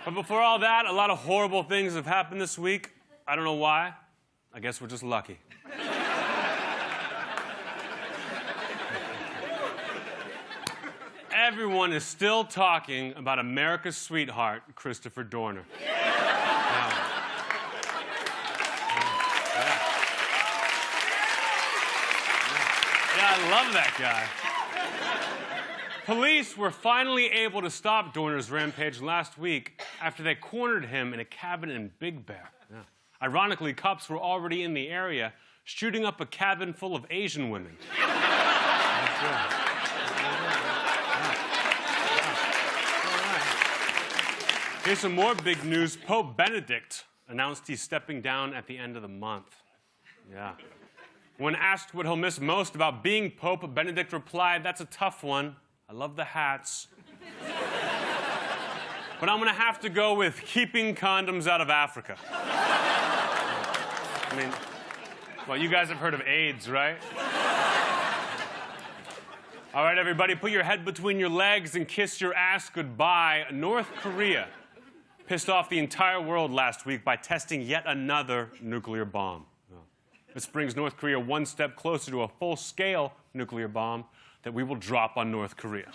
But before all that, a lot of horrible things have happened this week. I don't know why. I guess we're just lucky. Everyone is still talking about America's sweetheart, Christopher Dorner. Yeah, I love that guy. Police were finally able to stop Dorner's rampage last week after they cornered him in a cabin in Big Bear. Yeah. Ironically, cops were already in the area shooting up a cabin full of Asian women. Here's some more big news. Pope Benedict announced he's stepping down at the end of the month. Yeah. When asked what he'll miss most about being Pope, Benedict replied, "That's a tough one. I love the hats. But I'm going to have to go with keeping condoms out of Africa." I mean, well, you guys have heard of AIDS, right? All right, everybody, put your head between your legs and kiss your ass goodbye. North Korea pissed off the entire world last week by testing yet another nuclear bomb. This brings North Korea one step closer to a full-scale nuclear bomb that we will drop on North Korea.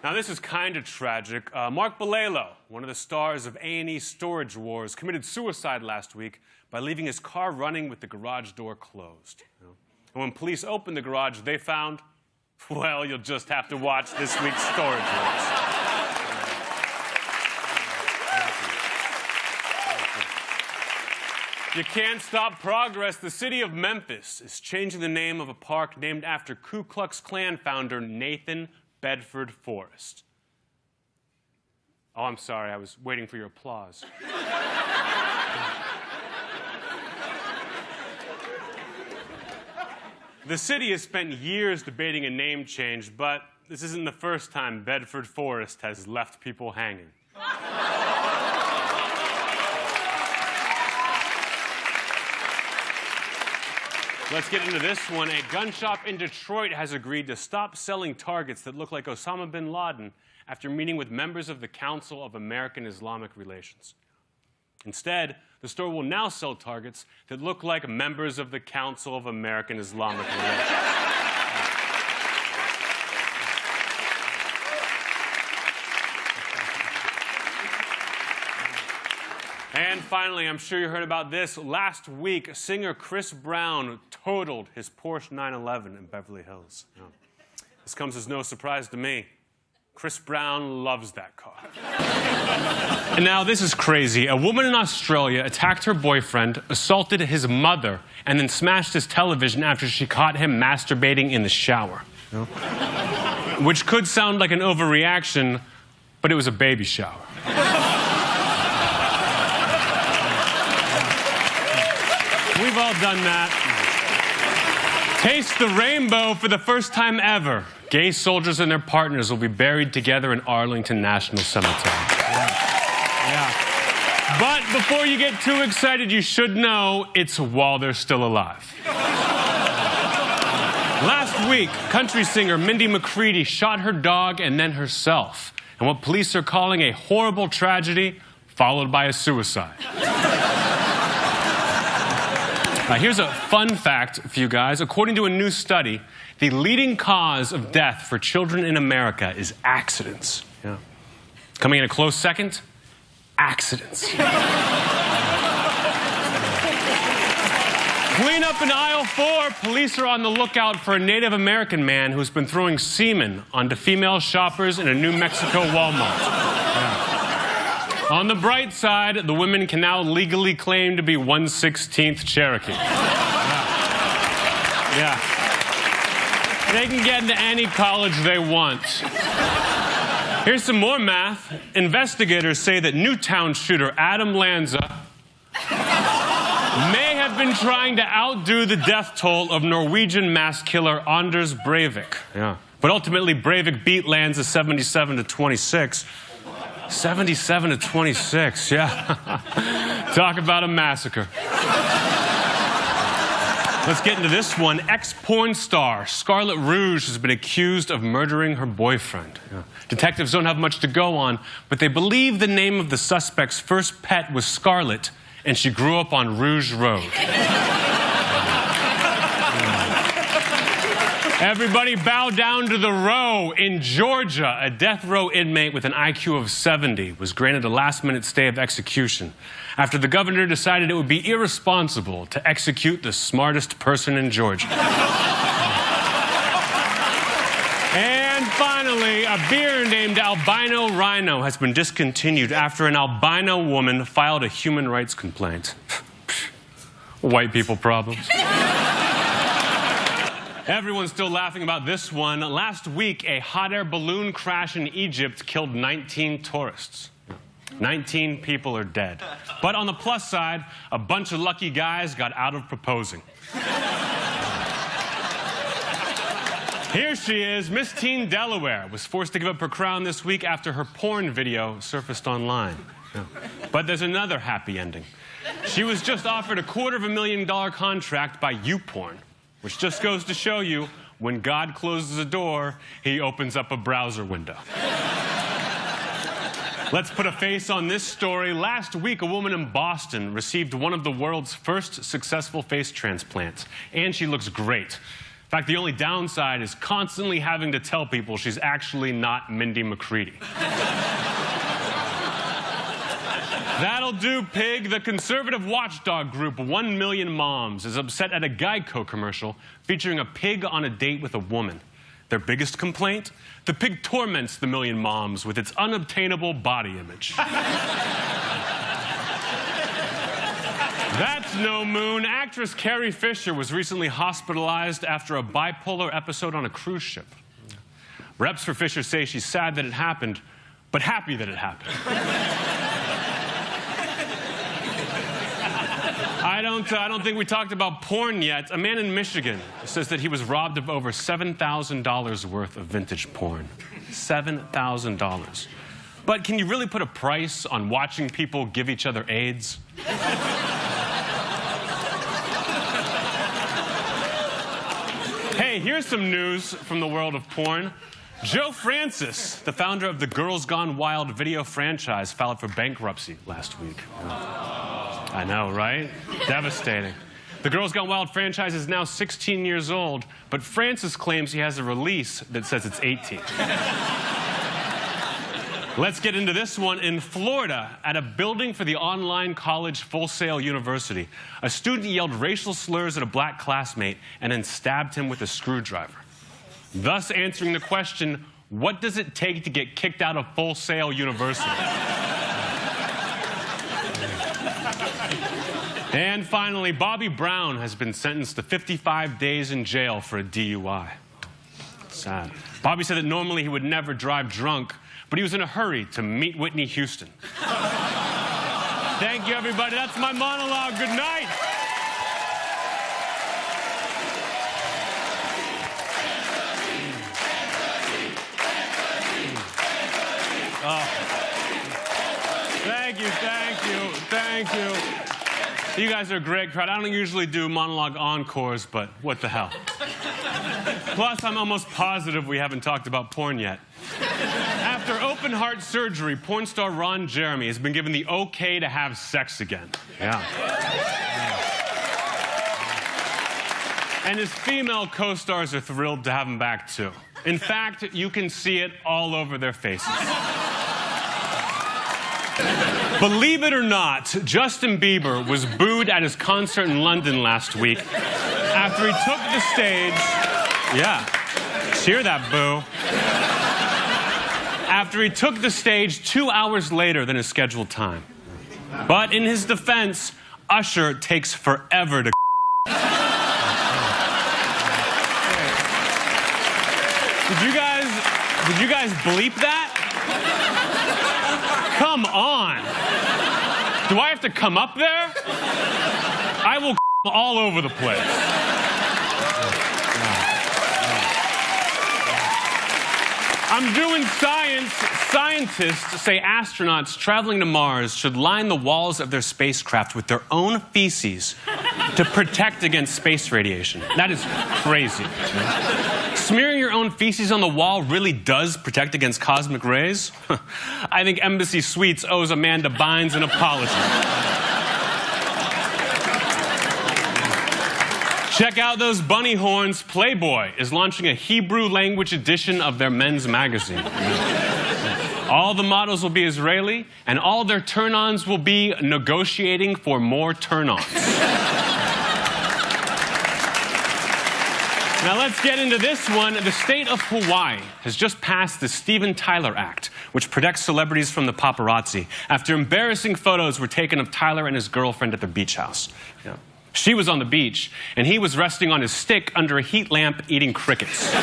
Now, this is kind of tragic. Mark Bolelo, one of the stars of A&E Storage Wars, committed suicide last week by leaving his car running with the garage door closed. And when police opened the garage, they found, well, you'll just have to watch this week's Storage Wars. You can't stop progress. The city of Memphis is changing the name of a park named after Ku Klux Klan founder Nathan Bedford Forrest. Oh, I'm sorry. I was waiting for your applause. The city has spent years debating a name change, but this isn't the first time Bedford Forrest has left people hanging. Let's get into this one. A gun shop in Detroit has agreed to stop selling targets that look like Osama bin Laden after meeting with members of the Council of American Islamic Relations. Instead, the store will now sell targets that look like members of the Council of American Islamic Relations. And finally, I'm sure you heard about this. Last week, singer Chris Brown totaled his Porsche 911 in Beverly Hills. Yeah. This comes as no surprise to me. Chris Brown loves that car. And now, this is crazy. A woman in Australia attacked her boyfriend, assaulted his mother, and then smashed his television after she caught him masturbating in the shower. Yeah. Which could sound like an overreaction, but it was a baby shower. We've all done that. Taste the rainbow for the first time ever. Gay soldiers and their partners will be buried together in Arlington National Cemetery. Yeah. But before you get too excited, you should know it's while they're still alive. Last week, country singer Mindy McCready shot her dog and then herself, in what police are calling a horrible tragedy followed by a suicide. Here's a fun fact for you guys. According to a new study, the leading cause of death for children in America is accidents. Yeah. Coming in a close second, accidents. Clean up in aisle 4. Police are on the lookout for a Native American man who's been throwing semen onto female shoppers in a New Mexico Walmart. Yeah. On the bright side, the women can now legally claim to be 1/16th Cherokee. Yeah. They can get into any college they want. Here's some more math. Investigators say that Newtown shooter Adam Lanza may have been trying to outdo the death toll of Norwegian mass killer Anders Breivik. Yeah. But ultimately, Breivik beat Lanza 77-26. 77-26, yeah. Talk about a massacre. Let's get into this one. Ex-porn star Scarlett Rouge has been accused of murdering her boyfriend. Yeah. Detectives don't have much to go on, but they believe the name of the suspect's first pet was Scarlett, and she grew up on Rouge Road. Everybody bow down to the row. In Georgia, a death row inmate with an IQ of 70 was granted a last-minute stay of execution after the governor decided it would be irresponsible to execute the smartest person in Georgia. And finally, a beer named Albino Rhino has been discontinued after an albino woman filed a human rights complaint. White people problems. Everyone's still laughing about this one. Last week, a hot air balloon crash in Egypt killed 19 tourists. 19 people are dead. But on the plus side, a bunch of lucky guys got out of proposing. Here she is. Miss Teen Delaware was forced to give up her crown this week after her porn video surfaced online. But there's another happy ending. She was just offered a $250,000 contract by YouPorn, which just goes to show you, when God closes a door, he opens up a browser window. Let's put a face on this story. Last week, a woman in Boston received one of the world's first successful face transplants, and she looks great. In fact, the only downside is constantly having to tell people she's actually not Mindy McCready. That'll do, pig. The conservative watchdog group 1 Million Moms is upset at a Geico commercial featuring a pig on a date with a woman. Their biggest complaint? The pig torments the million moms with its unobtainable body image. That's no moon. Actress Carrie Fisher was recently hospitalized after a bipolar episode on a cruise ship. Reps for Fisher say she's sad that it happened, but happy that it happened. I don't think we talked about porn yet. A man in Michigan says that he was robbed of over $7,000 worth of vintage porn. $7,000. But can you really put a price on watching people give each other AIDS? Hey, here's some news from the world of porn. Joe Francis, the founder of the Girls Gone Wild video franchise, filed for bankruptcy last week. I know, right? Devastating. The Girls Gone Wild franchise is now 16 years old, but Francis claims he has a release that says it's 18. Let's get into this one. In Florida, at a building for the online college Full Sail University, a student yelled racial slurs at a black classmate and then stabbed him with a screwdriver, thus answering the question, what does it take to get kicked out of Full Sail University? And finally, Bobby Brown has been sentenced to 55 days in jail for a DUI. Sad. Bobby said that normally he would never drive drunk, but he was in a hurry to meet Whitney Houston. Thank you, everybody. That's my monologue. Good night. Oh. Thank you, thank you, thank you. You guys are a great crowd. I don't usually do monologue encores, but what the hell. Plus, I'm almost positive we haven't talked about porn yet. After open heart surgery, porn star Ron Jeremy has been given the okay to have sex again. Yeah. And his female co-stars are thrilled to have him back, too. In fact, you can see it all over their faces. Believe it or not, Justin Bieber was booed at his concert in London last week after he took the stage. Yeah, cheer that boo. After he took the stage 2 hours later than his scheduled time. But in his defense, Usher takes forever to. Did you guys bleep that? Come on. Do I have to come up there? I will all over the place. I'm doing science. Scientists say astronauts traveling to Mars should line the walls of their spacecraft with their own feces to protect against space radiation. That is crazy. Smearing your own feces on the wall really does protect against cosmic rays? I think Embassy Suites owes Amanda Bynes an apology. Check out those bunny horns. Playboy is launching a Hebrew language edition of their men's magazine. All the models will be Israeli, and all their turn-ons will be negotiating for more turn-ons. Now let's get into this one. The state of Hawaii has just passed the Steven Tyler Act, which protects celebrities from the paparazzi after embarrassing photos were taken of Tyler and his girlfriend at the beach house. Yeah. She was on the beach, and he was resting on his stick under a heat lamp eating crickets. Sure.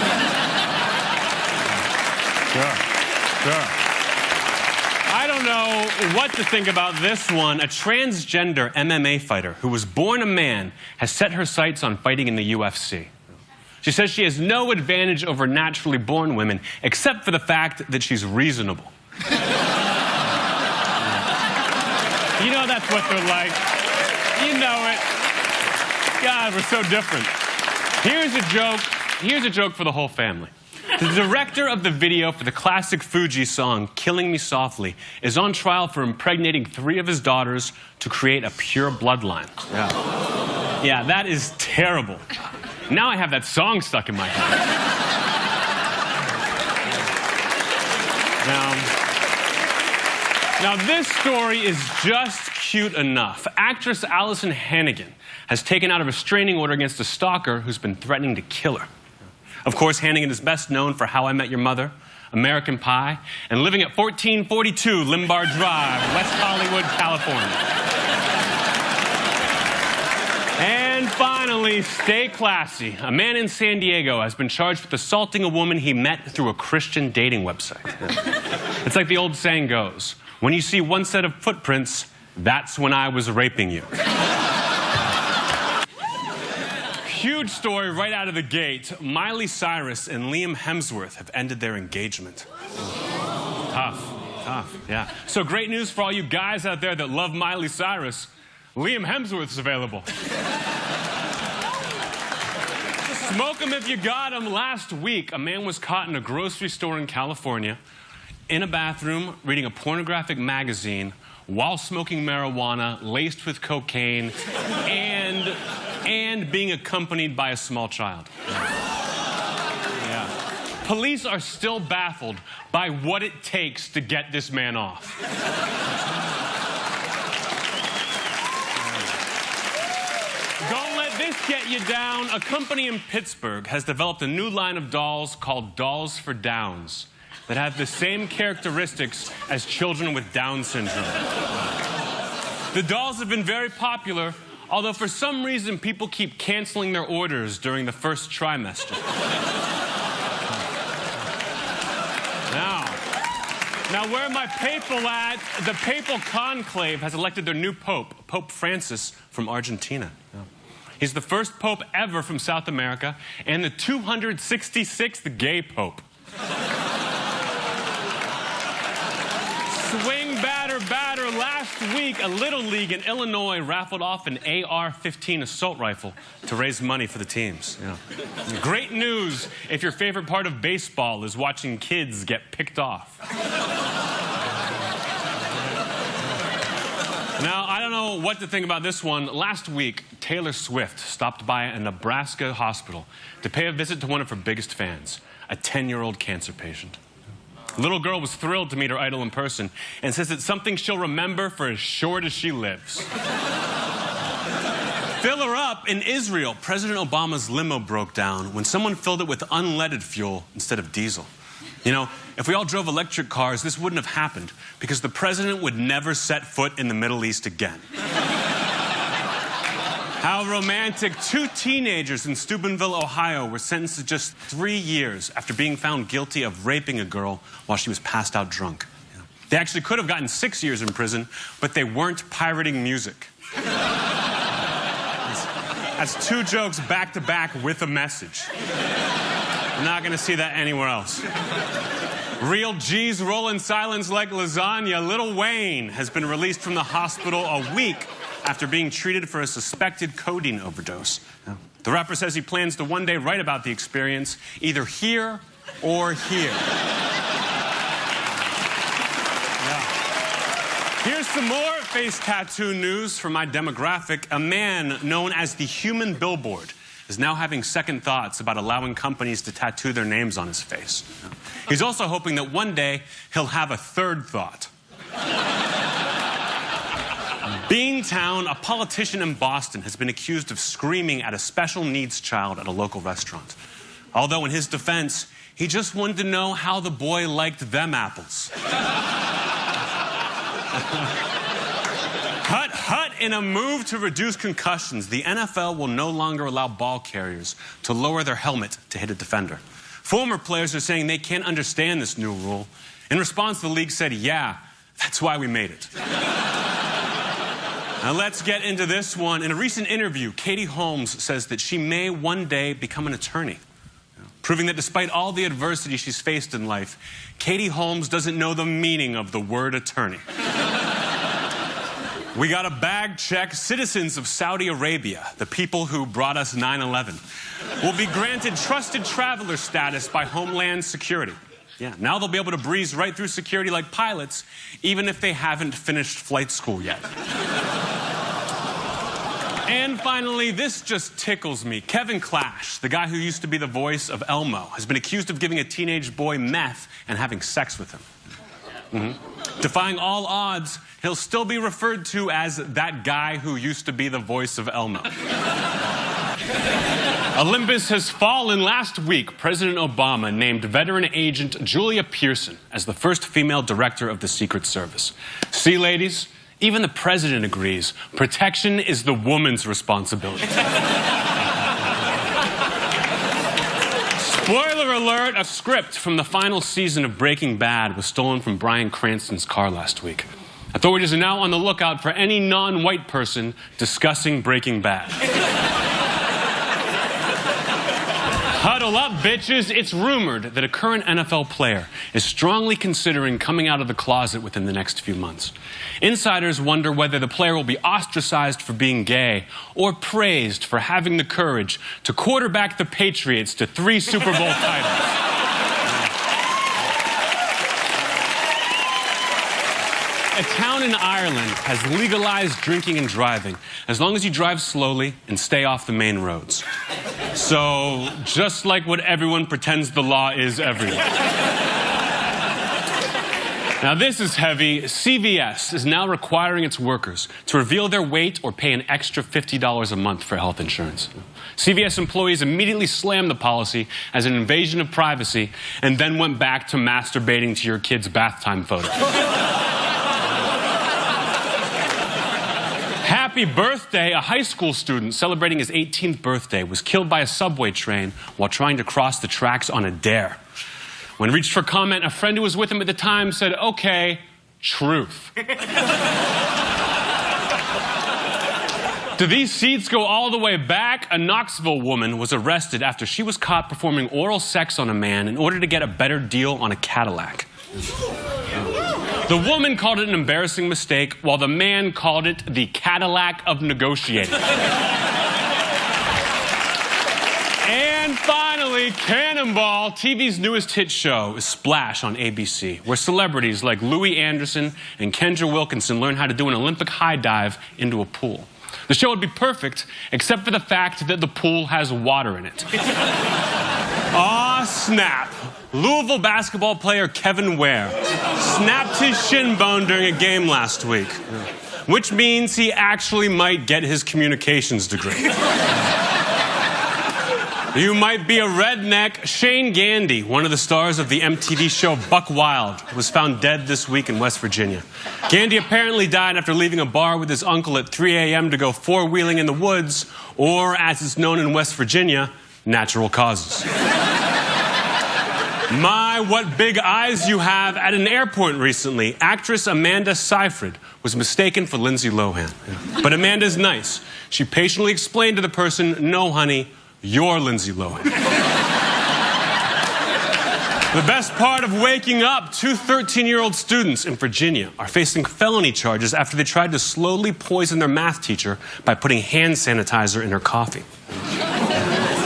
I don't know what to think about this one. A transgender MMA fighter who was born a man has set her sights on fighting in the UFC. She says she has no advantage over naturally born women, except for the fact that she's reasonable. You know that's what they're like. You know it. God, we're so different. Here's a joke for the whole family. The director of the video for the classic Fuji song, Killing Me Softly, is on trial for impregnating 3 of his daughters to create a pure bloodline. Yeah, that is terrible. Now I have that song stuck in my head. Now this story is just cute enough. Actress Allison Hannigan has taken out a restraining order against a stalker who's been threatening to kill her. Of course, Hannigan is best known for How I Met Your Mother, American Pie, and living at 1442 Limbar Drive, West Hollywood, California. And finally, stay classy. A man in San Diego has been charged with assaulting a woman he met through a Christian dating website. It's like the old saying goes, when you see one set of footprints, that's when I was raping you. Huge story right out of the gate. Miley Cyrus and Liam Hemsworth have ended their engagement. Tough, yeah. So great news for all you guys out there that love Miley Cyrus. Liam Hemsworth's available. Smoke him if you got him. Last week, a man was caught in a grocery store in California in a bathroom reading a pornographic magazine while smoking marijuana laced with cocaine and being accompanied by a small child. Yeah. Police are still baffled by what it takes to get this man off. Don't let this get you down. A company in Pittsburgh has developed a new line of dolls called Dolls for Downs that have the same characteristics as children with Down syndrome. The dolls have been very popular, although for some reason people keep canceling their orders during the first trimester. Now where am I papal at? The papal conclave has elected their new pope, Pope Francis from Argentina. He's the first pope ever from South America and the 266th gay pope. Swing, batter, batter. Last week, a Little League in Illinois raffled off an AR-15 assault rifle to raise money for the teams. Yeah. Great news if your favorite part of baseball is watching kids get picked off. Now, I don't know what to think about this one. Last week, Taylor Swift stopped by a Nebraska hospital to pay a visit to one of her biggest fans, a 10-year-old cancer patient. The little girl was thrilled to meet her idol in person and says it's something she'll remember for as short as she lives. Fill her up. In Israel, President Obama's limo broke down when someone filled it with unleaded fuel instead of diesel. You know, if we all drove electric cars, this wouldn't have happened because the president would never set foot in the Middle East again. How romantic. 2 teenagers in Steubenville, Ohio were sentenced to just 3 years after being found guilty of raping a girl while she was passed out drunk. They actually could have gotten 6 years in prison, but they weren't pirating music. That's 2 jokes back to back with a message. I'm not going to see that anywhere else. Real G's roll in silence like lasagna. Lil Wayne has been released from the hospital a week after being treated for a suspected codeine overdose. The rapper says he plans to one day write about the experience, either here or here. Here's some more face tattoo news from my demographic. A man known as the Human Billboard is now having second thoughts about allowing companies to tattoo their names on his face. He's also hoping that one day he'll have a third thought. Beantown, a politician in Boston, has been accused of screaming at a special needs child at a local restaurant. Although in his defense, he just wanted to know how the boy liked them apples. Hut, hut, in a move to reduce concussions, the NFL will no longer allow ball carriers to lower their helmet to hit a defender. Former players are saying they can't understand this new rule. In response, the league said, yeah, that's why we made it. Now let's get into this one. In a recent interview, Katie Holmes says that she may one day become an attorney, proving that despite all the adversity she's faced in life, Katie Holmes doesn't know the meaning of the word attorney. We got a bag check. Citizens of Saudi Arabia, the people who brought us 9/11, will be granted trusted traveler status by Homeland Security. Yeah, now they'll be able to breeze right through security like pilots, even if they haven't finished flight school yet. And finally, this just tickles me. Kevin Clash, the guy who used to be the voice of Elmo, has been accused of giving a teenage boy meth and having sex with him. Defying all odds, he'll still be referred to as that guy who used to be the voice of Elmo. Olympus has fallen. Last week, President Obama named veteran agent Julia Pearson as the first female director of the Secret Service. See, ladies, even the president agrees. Protection is the woman's responsibility. Spoiler alert, a script from the final season of Breaking Bad was stolen from Bryan Cranston's car last week. Authorities are now on the lookout for any non-white person discussing Breaking Bad. Huddle up, bitches. It's rumored that a current NFL player is strongly considering coming out of the closet within the next few months. Insiders wonder whether the player will be ostracized for being gay or praised for having the courage to quarterback the Patriots to 3 Super Bowl titles. A town in Ireland has legalized drinking and driving as long as you drive slowly and stay off the main roads. So, just like what everyone pretends the law is everywhere. Now, this is heavy. CVS is now requiring its workers to reveal their weight or pay an extra $50 a month for health insurance. CVS employees immediately slammed the policy as an invasion of privacy and then went back to masturbating to your kid's bath time photo. Happy birthday! A high school student celebrating his 18th birthday was killed by a subway train while trying to cross the tracks on a dare. When reached for comment, a friend who was with him at the time said, "Okay, truth." Do these seats go all the way back? A Knoxville woman was arrested after she was caught performing oral sex on a man in order to get a better deal on a Cadillac. The woman called it an embarrassing mistake, while the man called it the Cadillac of negotiating. And finally, Cannonball, TV's newest hit show, is Splash on ABC, where celebrities like Louis Anderson and Kendra Wilkinson learn how to do an Olympic high dive into a pool. The show would be perfect, except for the fact that the pool has water in it. Aw, snap. Louisville basketball player Kevin Ware snapped his shin bone during a game last week, which means he actually might get his communications degree. You might be a redneck. Shane Gandy, one of the stars of the MTV show Buck Wild, was found dead this week in West Virginia. Gandy apparently died after leaving a bar with his uncle at 3 a.m. to go four-wheeling in the woods, or, as it's known in West Virginia, natural causes. My, what big eyes you have. At an airport recently, actress Amanda Seyfried was mistaken for Lindsay Lohan. But Amanda's nice. She patiently explained to the person, "No, honey, you're Lindsay Lohan." The best part of waking up, two 13-year-old students in Virginia are facing felony charges after they tried to slowly poison their math teacher by putting hand sanitizer in her coffee.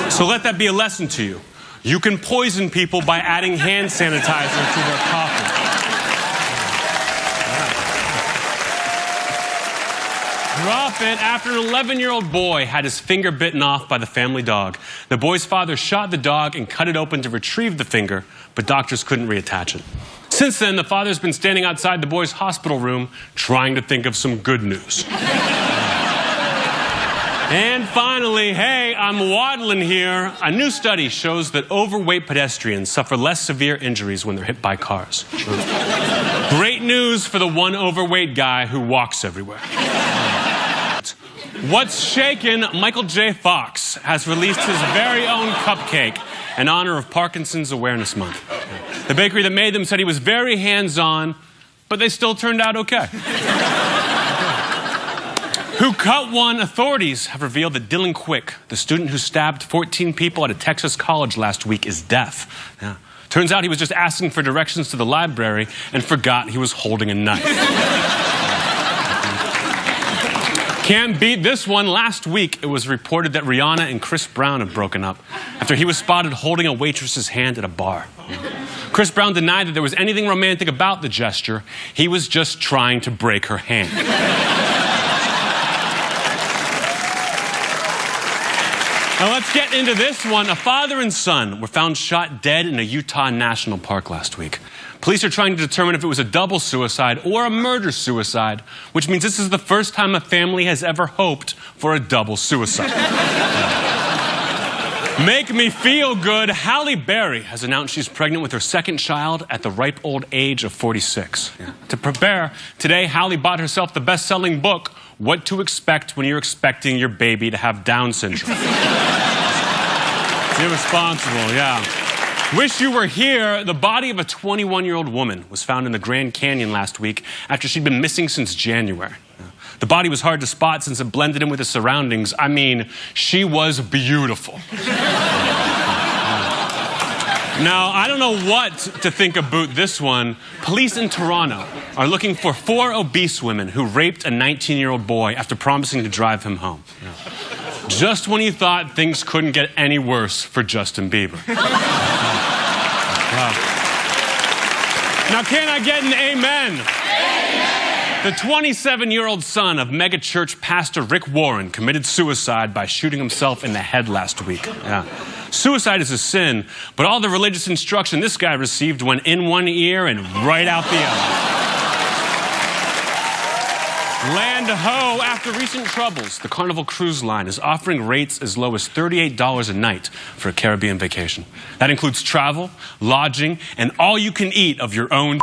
So let that be a lesson to you. You can poison people by adding hand sanitizer to their coffee. Drop it. After an 11-year-old boy had his finger bitten off by the family dog, the boy's father shot the dog and cut it open to retrieve the finger, but doctors couldn't reattach it. Since then, the father's been standing outside the boy's hospital room trying to think of some good news. And finally, hey, I'm waddling here. A new study shows that overweight pedestrians suffer less severe injuries when they're hit by cars. Great news for the one overweight guy who walks everywhere. What's shaken? Michael J. Fox has released his very own cupcake in honor of Parkinson's Awareness Month. The bakery that made them said he was very hands-on, but they still turned out okay. Who cut one? Authorities have revealed that Dylan Quick, the student who stabbed 14 people at a Texas college last week, is deaf. Yeah. Turns out he was just asking for directions to the library and forgot he was holding a knife. Can't beat this one. Last week, it was reported that Rihanna and Chris Brown have broken up after he was spotted holding a waitress's hand at a bar. Chris Brown denied that there was anything romantic about the gesture. He was just trying to break her hand. Now let's get into this one. A father and son were found shot dead in a Utah national park last week. Police are trying to determine if it was a double suicide or a murder-suicide, which means this is the first time a family has ever hoped for a double suicide. Make me feel good. Halle Berry has announced she's pregnant with her second child at the ripe old age of 46. To prepare, today Halle bought herself the best-selling book, What to Expect When You're Expecting Your Baby to Have Down Syndrome. It's irresponsible, yeah. Wish you were here. The body of a 21-year-old woman was found in the Grand Canyon last week after she'd been missing since January. The body was hard to spot since it blended in with the surroundings. I mean, she was beautiful. Now, I don't know what to think about this one. Police in Toronto are looking for 4 obese women who raped a 19-year-old boy after promising to drive him home. Just when you thought things couldn't get any worse for Justin Bieber. Wow. Now, can I get an amen? Amen. The 27-year-old son of megachurch pastor Rick Warren committed suicide by shooting himself in the head last week. Yeah. Suicide is a sin, but all the religious instruction this guy received went in one ear and right out the other. Land ho! After recent troubles, the Carnival Cruise Line is offering rates as low as $38 a night for a Caribbean vacation. That includes travel, lodging, and all you can eat of your own.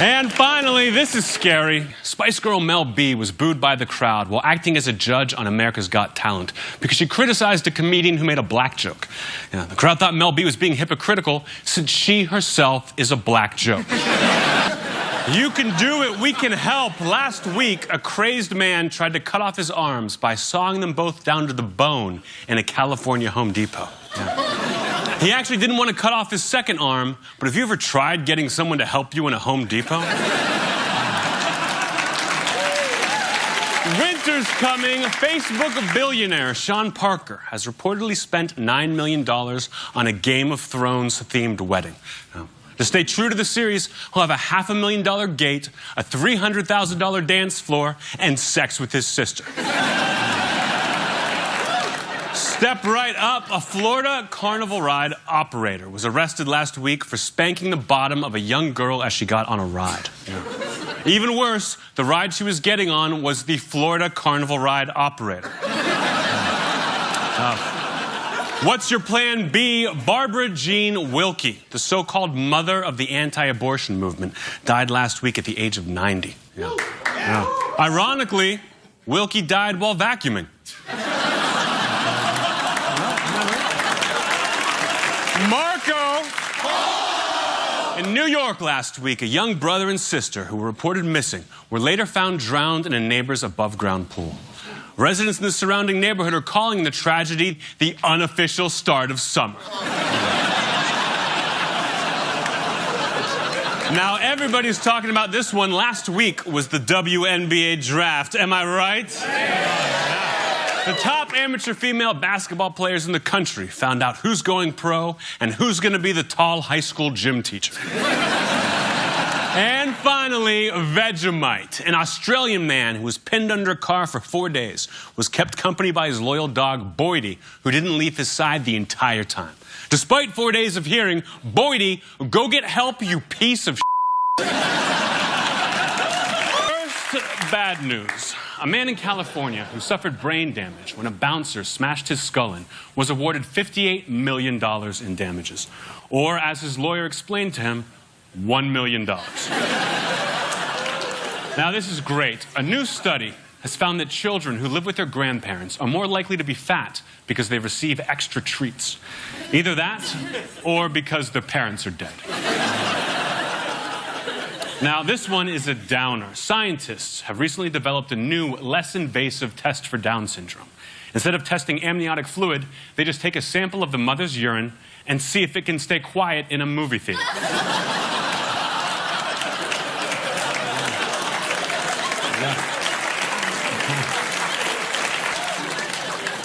And finally, this is scary. Spice Girl Mel B was booed by the crowd while acting as a judge on America's Got Talent because she criticized a comedian who made a black joke. Yeah, the crowd thought Mel B was being hypocritical since she herself is a black joke. You can do it. We can help. Last week, a crazed man tried to cut off his arms by sawing them both down to the bone in a California Home Depot. Yeah. He actually didn't want to cut off his second arm, but have you ever tried getting someone to help you in a Home Depot? Winter's coming. Facebook billionaire Sean Parker has reportedly spent $9 million on a Game of Thrones-themed wedding. To stay true to the series, he'll have a $500,000 gate, a $300,000 dance floor, and sex with his sister. Step right up. A Florida carnival ride operator was arrested last week for spanking the bottom of a young girl as she got on a ride. Yeah. Even worse, the ride she was getting on was the Florida carnival ride operator. What's your plan B? Barbara Jean Wilkie, the so-called mother of the anti-abortion movement, died last week at the age of 90. Yeah. Yeah. Ironically, Wilkie died while vacuuming. Marco! In New York last week, a young brother and sister who were reported missing were later found drowned in a neighbor's above-ground pool. Residents in the surrounding neighborhood are calling the tragedy the unofficial start of summer. Now, everybody's talking about this one. Last week was the WNBA draft. Am I right? Yeah. The top amateur female basketball players in the country found out who's going pro and who's going to be the tall high school gym teacher. And finally, Vegemite, an Australian man who was pinned under a car for 4 days, was kept company by his loyal dog, Boydie, who didn't leave his side the entire time. Despite 4 days of hearing, Boydie, go get help, you piece of shit. First, bad news. A man in California who suffered brain damage when a bouncer smashed his skull in was awarded $58 million in damages. Or, as his lawyer explained to him, $1 million. Now, this is great. A new study has found that children who live with their grandparents are more likely to be fat because they receive extra treats. Either that, or because their parents are dead. Now, this one is a downer. Scientists have recently developed a new, less invasive test for Down syndrome. Instead of testing amniotic fluid, they just take a sample of the mother's urine and see if it can stay quiet in a movie theater.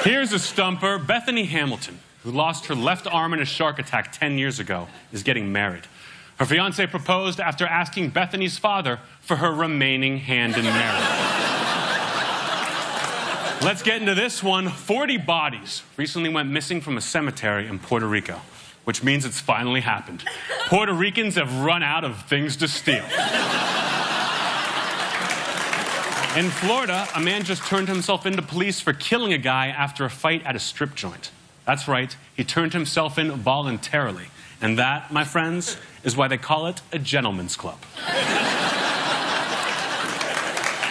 Here's a stumper. Bethany Hamilton, who lost her left arm in a shark attack 10 years ago, is getting married. Her fiancé proposed after asking Bethany's father for her remaining hand in marriage. Let's get into this one. 40 bodies recently went missing from a cemetery in Puerto Rico, which means it's finally happened. Puerto Ricans have run out of things to steal. In Florida, a man just turned himself into police for killing a guy after a fight at a strip joint. That's right, he turned himself in voluntarily. And that, my friends, is why they call it a gentleman's club.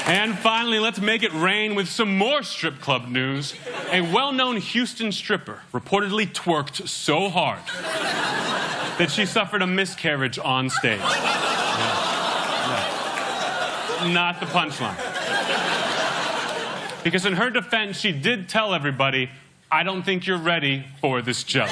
And finally, let's make it rain with some more strip club news. A well-known Houston stripper reportedly twerked so hard that she suffered a miscarriage on stage. Not the punchline. Because in her defense, she did tell everybody, I don't think you're ready for this joke.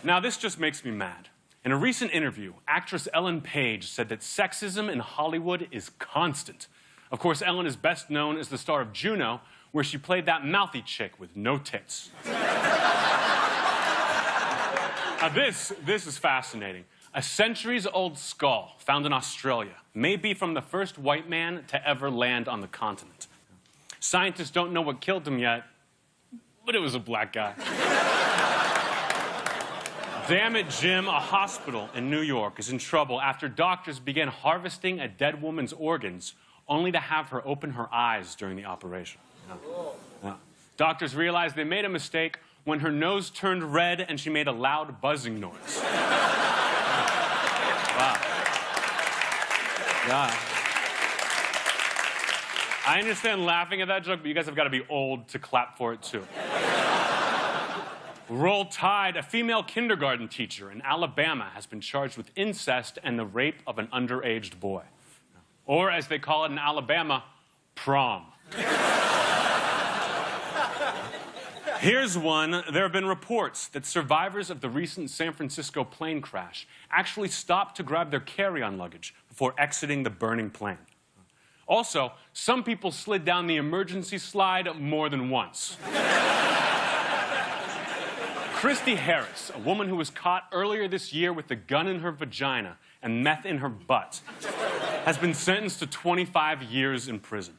Now, this just makes me mad. In a recent interview, actress Ellen Page said that sexism in Hollywood is constant. Of course, Ellen is best known as the star of Juno, where she played that mouthy chick with no tits. Now, this is fascinating. A centuries-old skull found in Australia may be from the first white man to ever land on the continent. Scientists don't know what killed him yet, but it was a black guy. Damn it, Jim, a hospital in New York is in trouble after doctors began harvesting a dead woman's organs only to have her open her eyes during the operation. Doctors realized they made a mistake when her nose turned red and she made a loud buzzing noise. Wow. Yeah. I understand laughing at that joke, but you guys have got to be old to clap for it, too. Roll Tide, a female kindergarten teacher in Alabama has been charged with incest and the rape of an underage boy. Or, as they call it in Alabama, prom. Here's one. There have been reports that survivors of the recent San Francisco plane crash actually stopped to grab their carry-on luggage before exiting the burning plane. Also, some people slid down the emergency slide more than once. Christy Harris, a woman who was caught earlier this year with a gun in her vagina and meth in her butt, has been sentenced to 25 years in prison.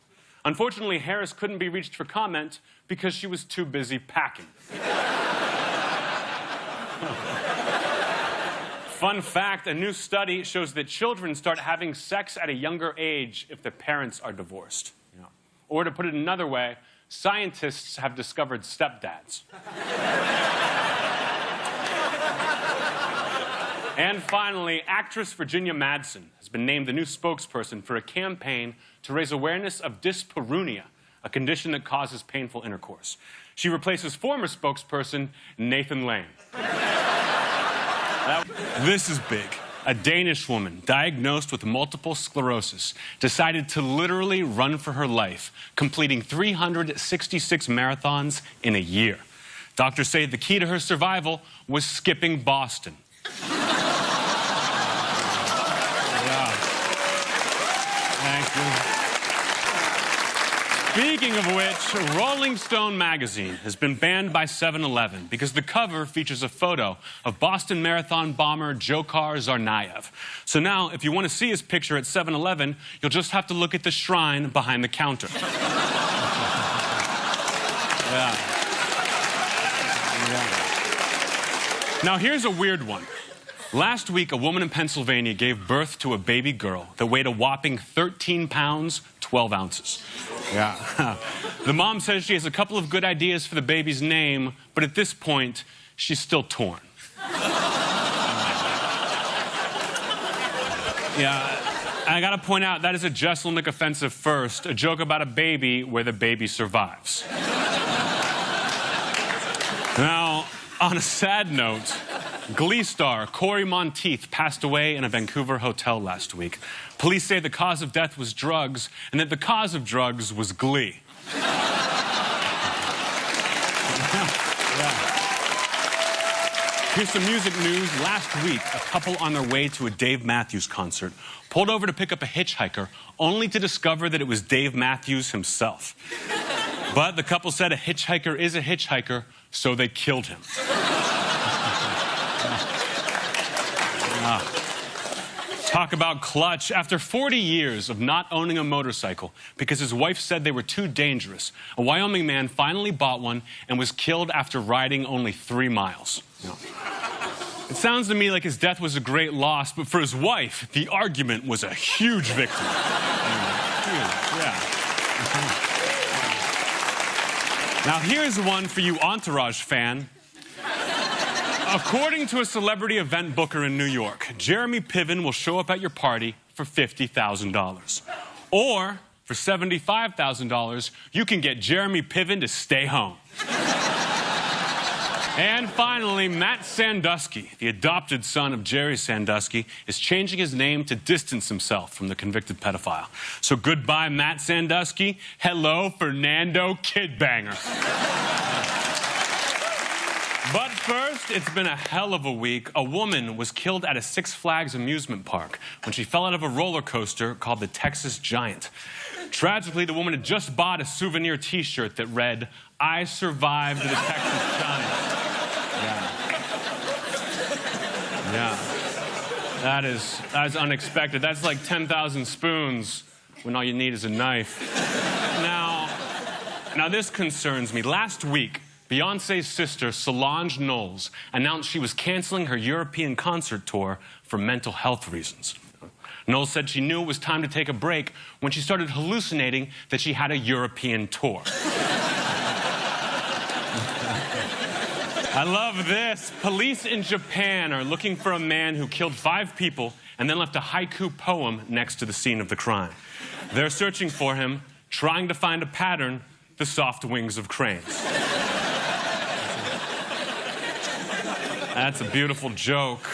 Unfortunately, Harris couldn't be reached for comment because she was too busy packing. Fun fact, a new study shows that children start having sex at a younger age if their parents are divorced. Or to put it another way, scientists have discovered stepdads. And finally, actress Virginia Madsen has been named the new spokesperson for a campaign to raise awareness of dyspareunia, a condition that causes painful intercourse. She replaces former spokesperson Nathan Lane. This is big. A Danish woman diagnosed with multiple sclerosis decided to literally run for her life, completing 366 marathons in a year. Doctors say the key to her survival was skipping Boston. Yeah. Thank you. Speaking of which, Rolling Stone magazine has been banned by 7-Eleven because the cover features a photo of Boston Marathon bomber Dzhokhar Tsarnaev. So now, if you want to see his picture at 7-Eleven, you'll just have to look at the shrine behind the counter. Yeah. Now, here's a weird one. Last week, a woman in Pennsylvania gave birth to a baby girl that weighed a whopping 13 pounds, 12 ounces. Yeah. The mom says she has a couple of good ideas for the baby's name, but at this point, she's still torn. Yeah, I gotta point out, that is a Jesselnick offensive first, a joke about a baby where the baby survives. Now, on a sad note, Glee star Corey Monteith passed away in a Vancouver hotel last week. Police say the cause of death was drugs, and that the cause of drugs was Glee. Here's some music news. Last week, a couple on their way to a Dave Matthews concert pulled over to pick up a hitchhiker, only to discover that it was Dave Matthews himself. But the couple said a hitchhiker is a hitchhiker, so they killed him. Talk about clutch. After 40 years of not owning a motorcycle because his wife said they were too dangerous, a Wyoming man finally bought one and was killed after riding only 3 miles. It sounds to me like his death was a great loss, but for his wife, the argument was a huge victory. Yeah. Now here's one for you Entourage fan. According to a celebrity event booker in New York, Jeremy Piven will show up at your party for $50,000. Or, for $75,000, you can get Jeremy Piven to stay home. And finally, Matt Sandusky, the adopted son of Jerry Sandusky, is changing his name to distance himself from the convicted pedophile. So goodbye, Matt Sandusky. Hello, Fernando Kidbanger. But first, it's been a hell of a week. A woman was killed at a Six Flags amusement park when she fell out of a roller coaster called the Texas Giant. Tragically, the woman had just bought a souvenir T-shirt that read, "I survived the Texas Giant." Yeah. That is unexpected. That's like 10,000 spoons when all you need is a knife. Now this concerns me. Last week, Beyoncé's sister, Solange Knowles, announced she was canceling her European concert tour for mental health reasons. Knowles said she knew it was time to take a break when she started hallucinating that she had a European tour. I love this. Police in Japan are looking for a man who killed 5 people and then left a haiku poem next to the scene of the crime. They're searching for him, trying to find a pattern, the soft wings of cranes. That's a beautiful joke.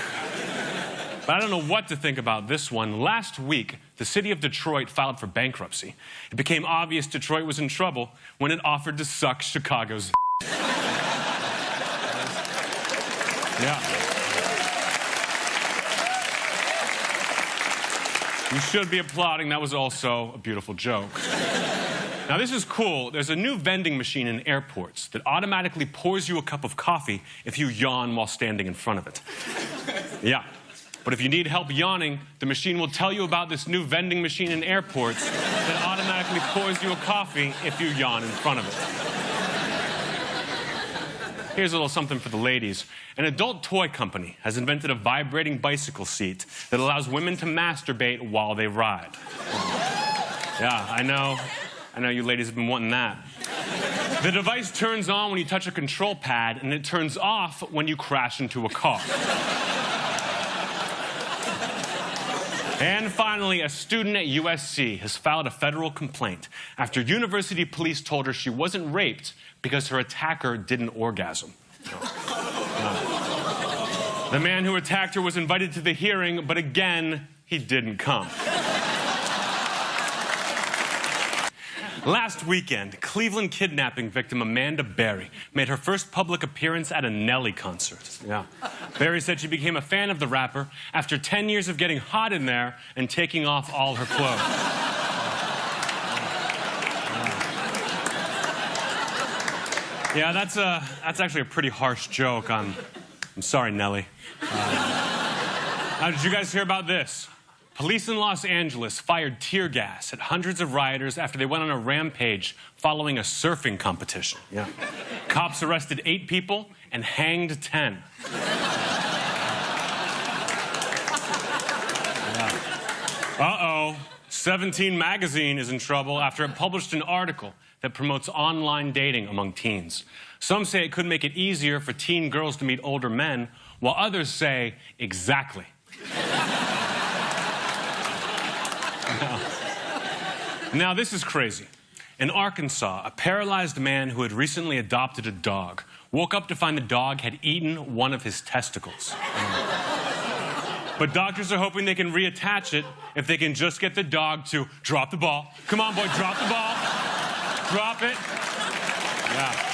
But I don't know what to think about this one. Last week, the city of Detroit filed for bankruptcy. It became obvious Detroit was in trouble when it offered to suck Chicago's. Yeah. You should be applauding. That was also a beautiful joke. Now, this is cool. There's a new vending machine in airports that automatically pours you a cup of coffee if you yawn while standing in front of it. Yeah. But if you need help yawning, the machine will tell you about this new vending machine in airports that automatically pours you a coffee if you yawn in front of it. Here's a little something for the ladies. An adult toy company has invented a vibrating bicycle seat that allows women to masturbate while they ride. Yeah, I know you ladies have been wanting that. The device turns on when you touch a control pad, and it turns off when you crash into a car. And finally, a student at USC has filed a federal complaint after university police told her she wasn't raped because her attacker didn't orgasm. The man who attacked her was invited to the hearing, but again, he didn't come. Last weekend, Cleveland kidnapping victim Amanda Berry made her first public appearance at a Nelly concert. Yeah. Berry said she became a fan of the rapper after 10 years of getting hot in there and taking off all her clothes. Yeah, that's actually a pretty harsh joke. I'm sorry, Nelly. Did you guys hear about this? Police in Los Angeles fired tear gas at hundreds of rioters after they went on a rampage following a surfing competition. Yeah. Cops arrested 8 people and hanged 10. Yeah. Uh-oh. 17 magazine is in trouble after it published an article that promotes online dating among teens. Some say it could make it easier for teen girls to meet older men, while others say exactly. Now, this is crazy. In Arkansas, a paralyzed man who had recently adopted a dog woke up to find the dog had eaten one of his testicles. But doctors are hoping they can reattach it if they can just get the dog to drop the ball. Come on, boy, drop the ball. Drop it. Yeah.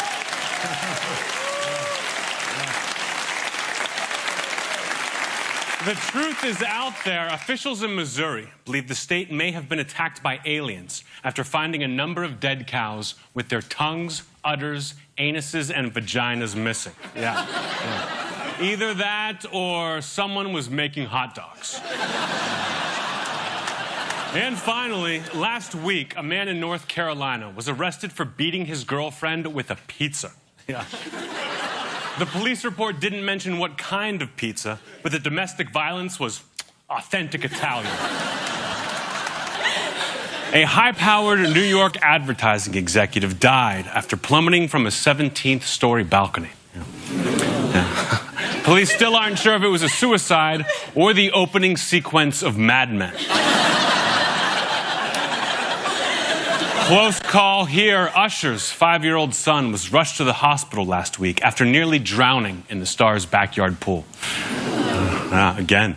The truth is out there. Officials in Missouri believe the state may have been attacked by aliens after finding a number of dead cows with their tongues, udders, anuses, and vaginas missing. Yeah. Either that or someone was making hot dogs. And finally, last week, a man in North Carolina was arrested for beating his girlfriend with a pizza. Yeah. The police report didn't mention what kind of pizza, but the domestic violence was authentic Italian. A high-powered New York advertising executive died after plummeting from a 17th-story balcony. Yeah. Police still aren't sure if it was a suicide or the opening sequence of Mad Men. Close call here. Usher's 5-year-old son was rushed to the hospital last week after nearly drowning in the Star's backyard pool. Again.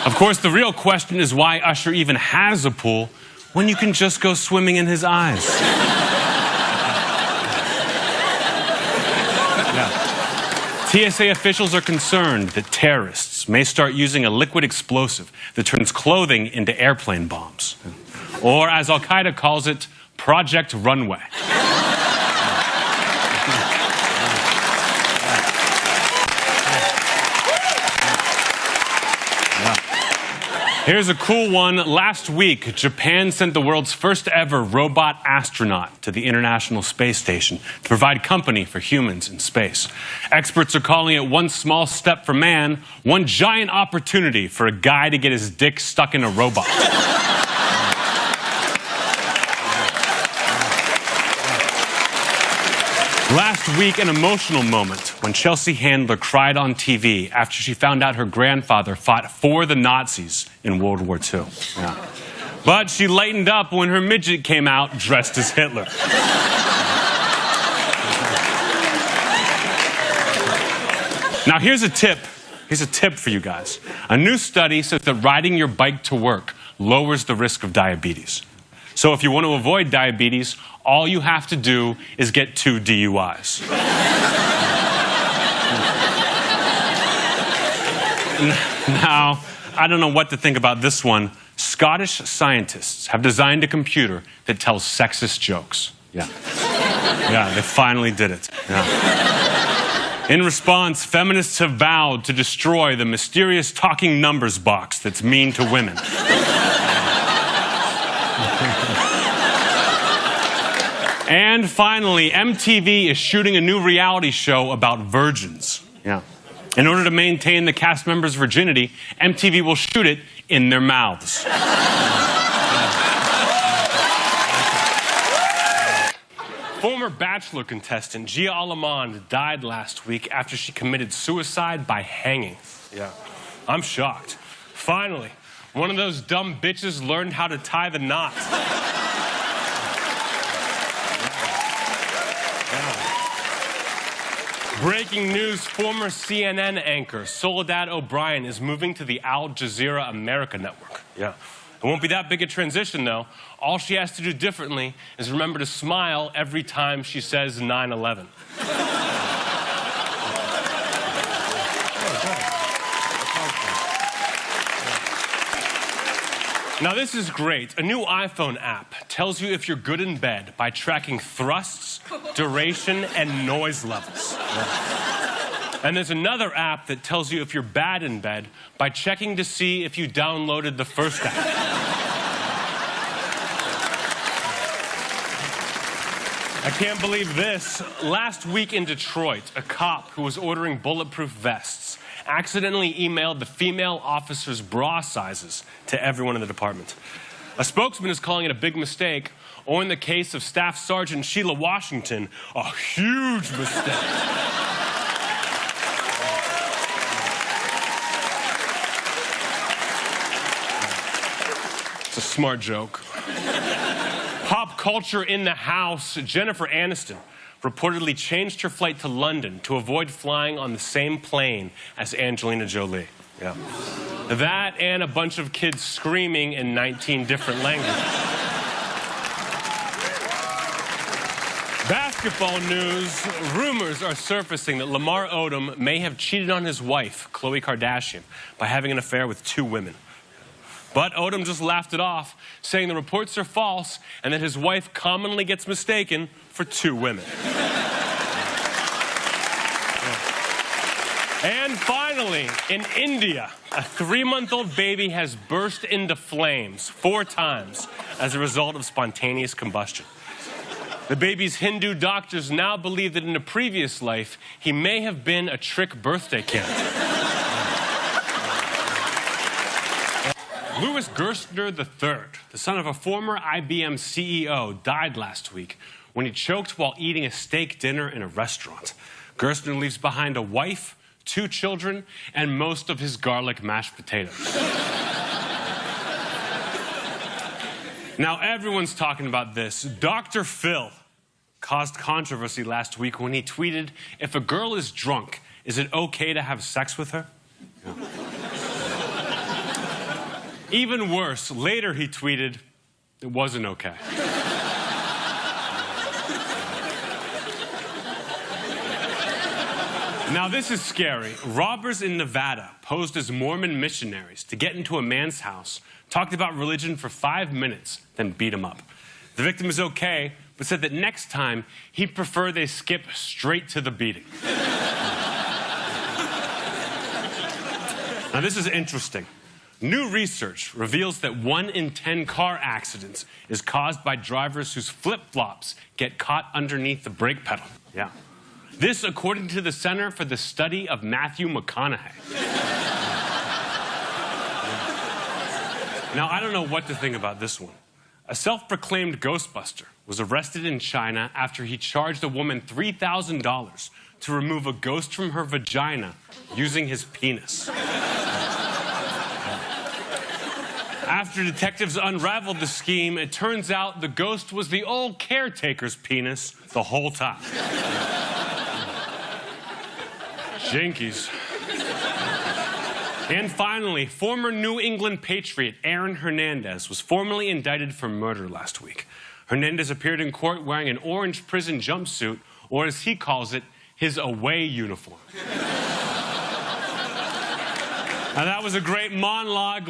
Of course, the real question is why Usher even has a pool when you can just go swimming in his eyes. Yeah. TSA officials are concerned that terrorists may start using a liquid explosive that turns clothing into airplane bombs. Or, as Al-Qaeda calls it, Project Runway. Here's a cool one. Last week, Japan sent the world's first ever robot astronaut to the International Space Station to provide company for humans in space. Experts are calling it one small step for man, one giant opportunity for a guy to get his dick stuck in a robot. Last week, an emotional moment when Chelsea Handler cried on TV after she found out her grandfather fought for the Nazis in World War II. Yeah. But she lightened up when her midget came out dressed as Hitler. Now, here's a tip. Here's a tip for you guys. A new study says that riding your bike to work lowers the risk of diabetes. So if you want to avoid diabetes, all you have to do is get 2 DUIs. Now, I don't know what to think about this one. Scottish scientists have designed a computer that tells sexist jokes. Yeah. Yeah, they finally did it. Yeah. In response, feminists have vowed to destroy the mysterious talking numbers box that's mean to women. And finally, MTV is shooting a new reality show about virgins. Yeah. In order to maintain the cast members' virginity, MTV will shoot it in their mouths. Former Bachelor contestant Gia Alamand died last week after she committed suicide by hanging. Yeah. I'm shocked. Finally, one of those dumb bitches learned how to tie the knot. Breaking news, former CNN anchor Soledad O'Brien is moving to the Al Jazeera America network. Yeah. It won't be that big a transition, though. All she has to do differently is remember to smile every time she says 9/11. Now, this is great. A new iPhone app tells you if you're good in bed by tracking thrusts, duration, and noise levels. And there's another app that tells you if you're bad in bed by checking to see if you downloaded the first app. I can't believe this. Last week in Detroit, a cop who was ordering bulletproof vests accidentally emailed the female officer's bra sizes to everyone in the department. A spokesman is calling it a big mistake, or in the case of Staff Sergeant Sheila Washington, a huge mistake. It's a smart joke. Pop culture in the house. Jennifer Aniston reportedly changed her flight to London to avoid flying on the same plane as Angelina Jolie. Yeah. That and a bunch of kids screaming in 19 different languages. Basketball news. Rumors are surfacing that Lamar Odom may have cheated on his wife, Khloe Kardashian, by having an affair with 2 women. But Odom just laughed it off, saying the reports are false and that his wife commonly gets mistaken for 2 women. And finally, in India, a 3-month-old baby has burst into flames 4 times as a result of spontaneous combustion. The baby's Hindu doctors now believe that in a previous life, he may have been a trick birthday candidate. Louis Gerstner III, the son of a former IBM CEO, died last week when he choked while eating a steak dinner in a restaurant. Gerstner leaves behind a wife, 2 children, and most of his garlic mashed potatoes. Now, everyone's talking about this. Dr. Phil caused controversy last week when he tweeted, "If a girl is drunk, is it okay to have sex with her?" Yeah. Even worse, later he tweeted, it wasn't okay. Now this is scary. Robbers in Nevada posed as Mormon missionaries to get into a man's house, talked about religion for 5 minutes, then beat him up. The victim is okay, but said that next time he'd prefer they skip straight to the beating. Now this is interesting. New research reveals that 1 in 10 car accidents is caused by drivers whose flip-flops get caught underneath the brake pedal. Yeah. This, according to the Center for the Study of Matthew McConaughey. Now, I don't know what to think about this one. A self-proclaimed Ghostbuster was arrested in China after he charged a woman $3,000 to remove a ghost from her vagina using his penis. After detectives unraveled the scheme, it turns out the ghost was the old caretaker's penis the whole time. Jinkies. And finally, former New England Patriot Aaron Hernandez was formally indicted for murder last week. Hernandez appeared in court wearing an orange prison jumpsuit, or as he calls it, his away uniform. Now that was a great monologue.